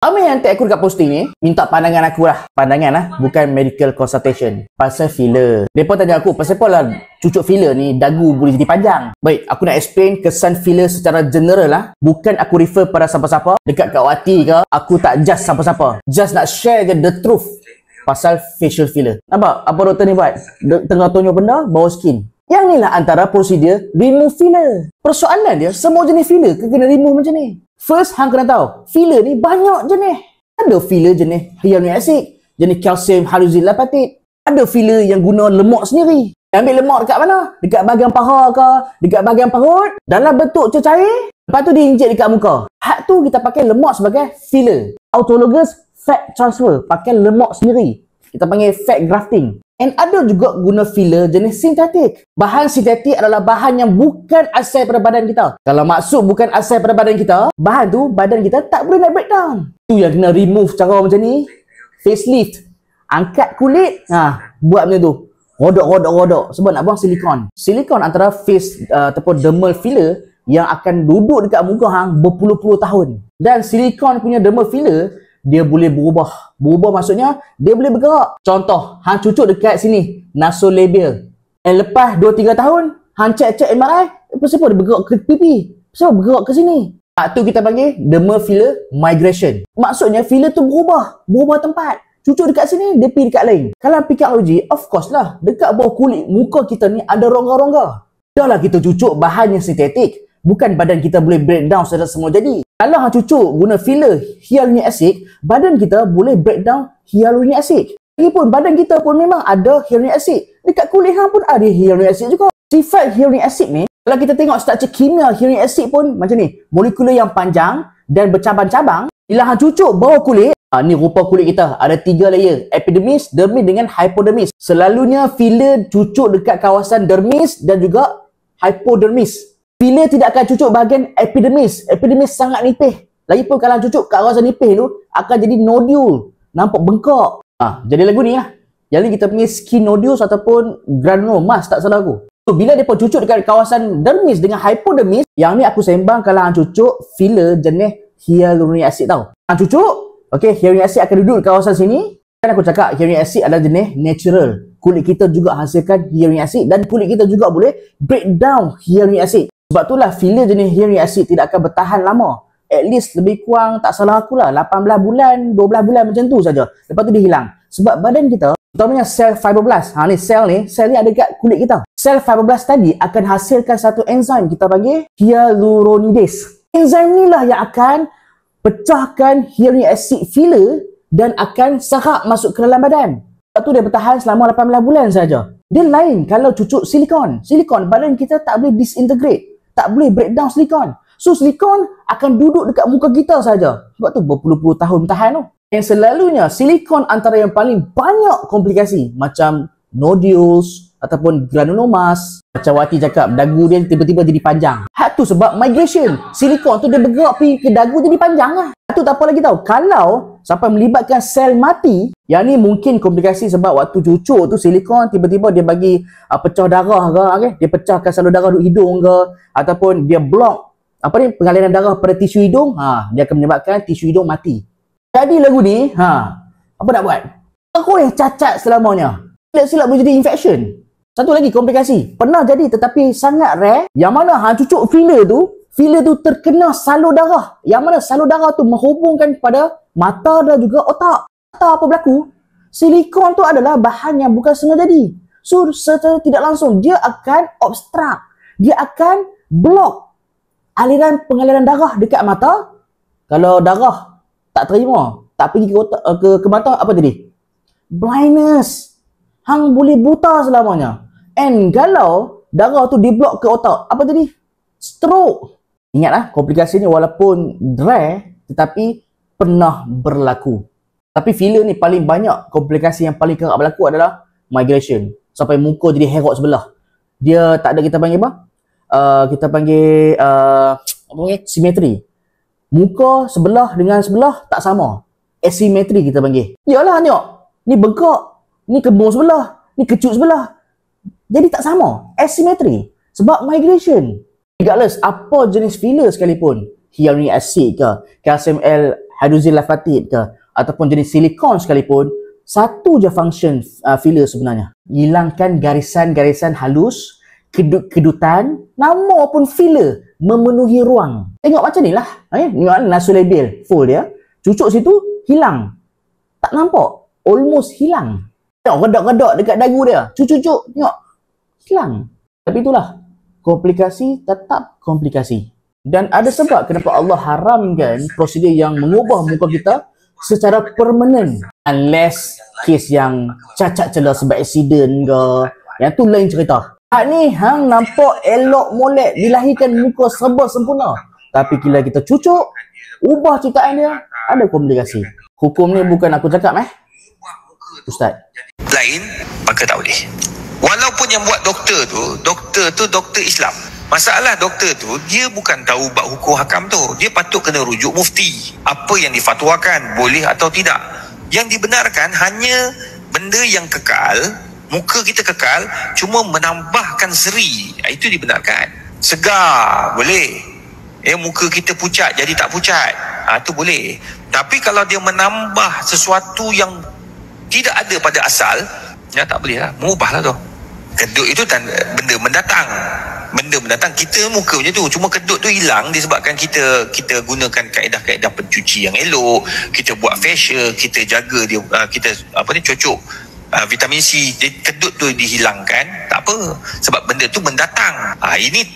Ramai yang tag aku dekat posting ni minta pandangan aku lah. Pandangan lah, bukan medical consultation. Pasal filler. Mereka tanya aku, pasal apa lah cucuk filler ni dagu boleh jadi panjang. Baik, aku nak explain kesan filler secara general lah. Bukan aku refer pada siapa-siapa. Dekat Kak Wati ke, aku tak judge siapa-siapa. Just nak share je the truth pasal facial filler. Nampak apa doktor ni buat? Tengah tunjuk benda, bawah skin. Yang ni lah antara prosedur remove filler. Persoalan dia, semua jenis filler kena remove macam ni. First, hang kena tahu, filler ni banyak jenis. Ada filler jenis hyaluronic acid, jenis calcium hydroxyl lactate. Ada filler yang guna lemak sendiri. Ambil lemak dekat mana? Dekat bahagian paha ke, dekat bahagian perut, dalam bentuk cecair. Lepas tu diinjek dekat muka. Hak tu kita pakai lemak sebagai filler. Autologous fat transfer, pakai lemak sendiri. Kita panggil fat grafting. And ada juga guna filler jenis sintetik. Bahan sintetik adalah bahan yang bukan asal pada badan kita. Kalau maksud bukan asal pada badan kita, bahan tu badan kita tak boleh nak breakdown. Tu yang kena remove cara macam ni. Facelift. Angkat kulit, buat macam tu. Rodok. Sebab nak buang silikon. Silikon antara face ataupun dermal filler yang akan duduk dekat muka hang berpuluh-puluh tahun. Dan silikon punya dermal filler, dia boleh berubah. Berubah maksudnya, dia boleh bergerak. Contoh, hang cucuk dekat sini, nasolabial. Dan lepas 2-3 tahun, hang cek MRI, kenapa dia bergerak ke pipi? Kenapa bergerak ke sini? Tu kita panggil dermal filler migration. Maksudnya, filler tu berubah tempat. Cucuk dekat sini, dia pergi dekat lain. Kalau pick up uji, of course lah, dekat bawah kulit muka kita ni ada rongga-rongga. Dah lah kita cucuk bahan yang sintetik. Bukan badan kita boleh breakdown secara semua jadi. Kalau hang cucuk guna filler hyaluronic acid, badan kita boleh breakdown hyaluronic acid. Lagipun badan kita pun memang ada hyaluronic acid. Dekat kulit hang pun ada hyaluronic acid juga. Sifat hyaluronic acid ni, kalau kita tengok struktur kimia hyaluronic acid pun macam ni. Molekul yang panjang dan bercabang-cabang. Bila hang cucuk bawah kulit, ni rupa kulit kita. Ada 3 layer. Epidermis, dermis dengan hypodermis. Selalunya filler cucuk dekat kawasan dermis dan juga hypodermis. Filler tidak akan cucuk bahagian epidermis. Epidermis sangat nipis. Lagipun kalau cucuk kat kawasan nipis tu, akan jadi nodul. Nampak bengkak. Jadi lagu ni lah. Jadi kita panggil skin nodules ataupun granulomas, tak salah aku. So, bila dia pun cucuk dekat kawasan dermis dengan hypodermis, yang ni aku sembang kalau hang cucuk filler jenis hyaluronic acid tau. Hang cucuk, okay, hyaluronic acid akan duduk di kawasan sini. Kan aku cakap hyaluronic acid adalah jenis natural. Kulit kita juga hasilkan hyaluronic acid dan kulit kita juga boleh breakdown hyaluronic acid. Sebab itulah filler jenis hyaluronic acid tidak akan bertahan lama. At least lebih kurang, tak salah aku lah, 18 bulan, 12 bulan macam tu saja. Lepas tu dia hilang. Sebab badan kita, utamanya sel fibroblast. Sel ni ada dekat kulit kita. Sel fibroblast tadi akan hasilkan satu enzim kita panggil hyaluronidase. Enzim ni lah yang akan pecahkan hyaluronic acid filler dan akan serap masuk ke dalam badan. Sebab tu dia bertahan selama 18 bulan saja. Dia lain kalau cucuk silikon. Silikon, badan kita tak boleh disintegrate. Tak boleh breakdown silikon. So, silikon akan duduk dekat muka kita saja. Sebab tu berpuluh-puluh tahun bertahan tu. Yang selalunya, silikon antara yang paling banyak komplikasi. Macam nodules ataupun granulomas. Macam Wati cakap, dagu dia tiba-tiba jadi panjang. Hak tu sebab migration. Silikon tu dia bergerak pergi ke dagu jadi panjang lah. Hak tu tak apa lagi tahu. Kalau sampai melibatkan sel mati, yang ni mungkin komplikasi sebab waktu cucuk tu silikon tiba-tiba dia bagi pecah darah ke, okay? Dia pecahkan salur darah di hidung ke, ataupun dia block pengaliran darah pada tisu hidung, dia akan menyebabkan tisu hidung mati. Jadi lagu ni, apa nak buat? Aku yang cacat selamanya. Silap-silap boleh jadi infection. Satu lagi komplikasi. Pernah jadi tetapi sangat rare, yang mana cucuk filler tu terkena salur darah. Yang mana salur darah tu menghubungkan pada mata dan juga otak. Apa berlaku? Silikon tu adalah bahan yang bukan sengaja jadi. So, secara tidak langsung, dia akan obstruct. Dia akan block pengaliran darah dekat mata. Kalau darah tak terima, tak pergi ke otak, ke mata, apa jadi? Blindness. Hang boleh buta selamanya. And kalau darah tu diblok ke otak, apa jadi? Stroke. Ingatlah, komplikasi ni walaupun rare, tetapi pernah berlaku. Tapi filler ni paling banyak komplikasi yang paling kerap berlaku adalah migration. Sampai muka jadi herok sebelah. Dia tak ada kita panggil apa? Kita panggil simetri. Muka sebelah dengan sebelah tak sama. Asimetri kita panggil. Yalah tengok. Ni bengkak. Ni kembung sebelah. Ni kecut sebelah. Jadi tak sama. Asimetri. Sebab migration. Regardless apa jenis filler sekalipun. Hyaluronic acid ke, calcium L hydrozil lafatid ke ataupun jenis silikon sekalipun, satu je function filler sebenarnya. Hilangkan garisan-garisan halus, kedut-kedutan, nama pun filler, memenuhi ruang. Tengok macam ni lah. Tengok nasolabial fold dia. Cucuk situ, hilang. Tak nampak. Almost hilang. Tengok redak-redak dekat dagu dia. Cucuk-cucuk, tengok. Hilang. Tapi itulah. Komplikasi tetap komplikasi. Dan ada sebab kenapa Allah haramkan prosedur yang mengubah muka kita secara permanen. Unless kes yang cacat celah sebab accident ke. Yang tu lain cerita. Hak ni hang nampak elok molek, dilahirkan muka serba sempurna. Tapi bila kita cucuk, ubah ciptaan dia, ada komplikasi. Hukum ni bukan aku cakap Ustaz. Lain, maka tak boleh. Walaupun yang buat doktor tu doktor Islam. Masalah doktor tu, dia bukan tahu bab hukum hakam tu. Dia patut kena rujuk mufti. Apa yang difatwakan, boleh atau tidak. Yang dibenarkan hanya benda yang kekal, muka kita kekal, cuma menambahkan seri. Itu dibenarkan. Segar, boleh. Muka kita pucat, jadi tak pucat. Itu boleh. Tapi kalau dia menambah sesuatu yang tidak ada pada asal, ya tak boleh lah. Mengubah lah tu. Kedut itu benda mendatang. Benda mendatang, kita muka macam tu, cuma kedut tu hilang disebabkan kita gunakan kaedah-kaedah pencuci yang elok, kita buat facial, kita jaga dia, kita cocok vitamin C, kedut tu dihilangkan, tak apa, sebab benda tu mendatang. Ini